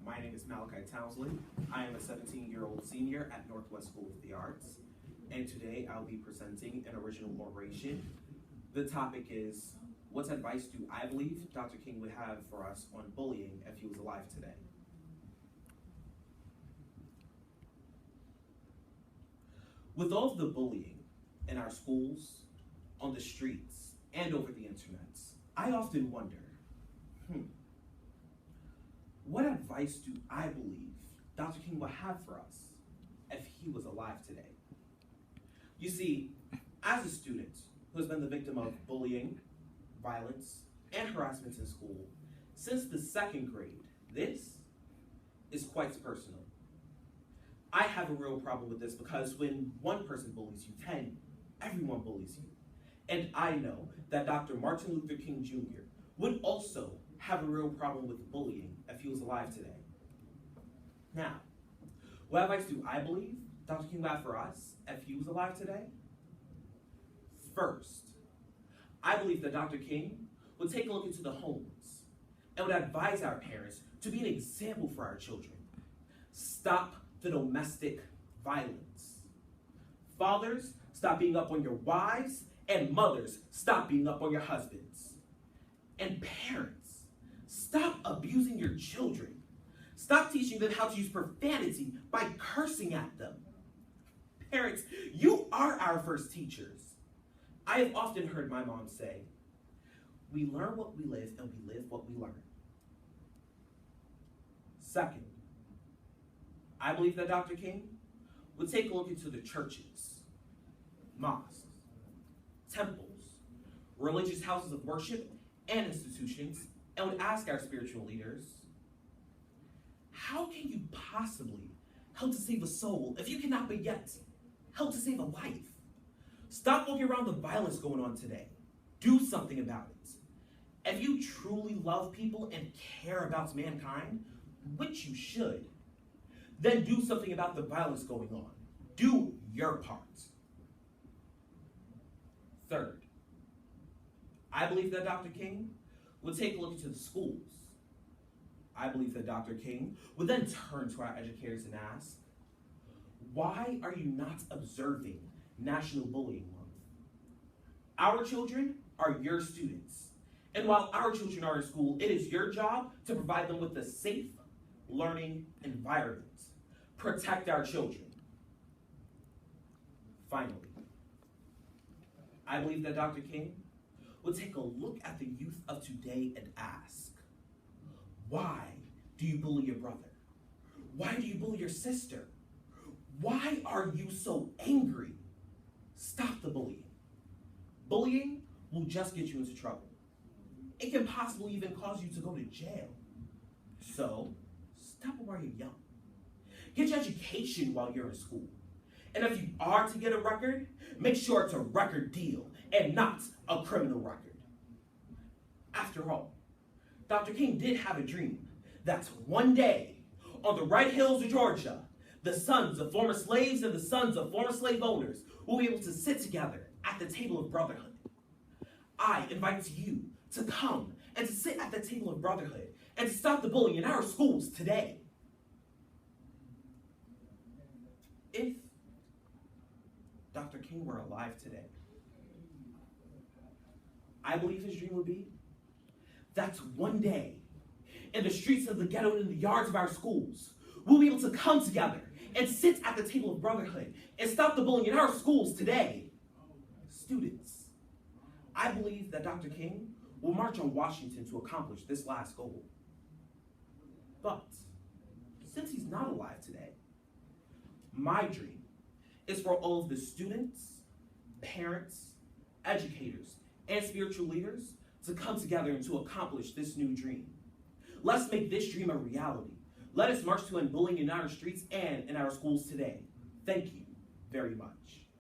My name is Malachi Townsley. I am a 17-year-old senior at Northwest School of the Arts, and today I'll be presenting an original oration. The topic is, what advice do I believe Dr. King would have for us on bullying if he was alive today? With all of the bullying in our schools, on the streets, and over the internet, I often wonder, what advice do I believe Dr. King would have for us if he was alive today? You see, as a student who has been the victim of bullying, violence, and harassment in school since the 2nd grade, this is quite personal. I have a real problem with this because when one person bullies you, 10, everyone bullies you. And I know that Dr. Martin Luther King Jr. would also have a real problem with bullying if he was alive today. Now, what advice do I believe Dr. King would have for us if he was alive today? First, I believe that Dr. King would take a look into the homes and would advise our parents to be an example for our children. Stop the domestic violence. Fathers, stop beating up on your wives, and mothers, stop beating up on your husbands. And parents, stop abusing your children. Stop teaching them how to use profanity by cursing at them. Parents, you are our first teachers. I have often heard my mom say, we learn what we live and we live what we learn. Second, I believe that Dr. King would take a look into the churches, mosques, temples, religious houses of worship, and institutions, and would ask our spiritual leaders, how can you possibly help to save a soul if you cannot but yet help to save a life? Stop looking around the violence going on today. Do something about it. If you truly love people and care about mankind, which you should, then do something about the violence going on. Do your part. Third, I believe that Dr. King would take a look into the schools. I believe that Dr. King would then turn to our educators and ask, why are you not observing National Bullying Month? Our children are your students. And while our children are in school, it is your job to provide them with a safe learning environment. Protect our children. Finally, I believe that Dr. King would take a look at the youth of today and ask, why do you bully your brother? Why do you bully your sister? Why are you so angry? Stop the bullying. Bullying will just get you into trouble. It can possibly even cause you to go to jail. So, stop it while you're young. Get your education while you're in school. And if you are to get a record, make sure it's a record deal and not a criminal record. After all, Dr. King did have a dream that one day, on the right hills of Georgia, the sons of former slaves and the sons of former slave owners will be able to sit together at the table of brotherhood. I invite you to come and to sit at the table of brotherhood and to stop the bullying in our schools today. If Dr. King were alive today, I believe his dream would be that one day, in the streets of the ghetto and in the yards of our schools, we'll be able to come together and sit at the table of brotherhood and stop the bullying in our schools today. Students, I believe that Dr. King will march on Washington to accomplish this last goal. But since he's not alive today, my dream is for all of the students, parents, educators, and spiritual leaders to come together and to accomplish this new dream. Let's make this dream a reality. Let us march to end bullying in our streets and in our schools today. Thank you very much.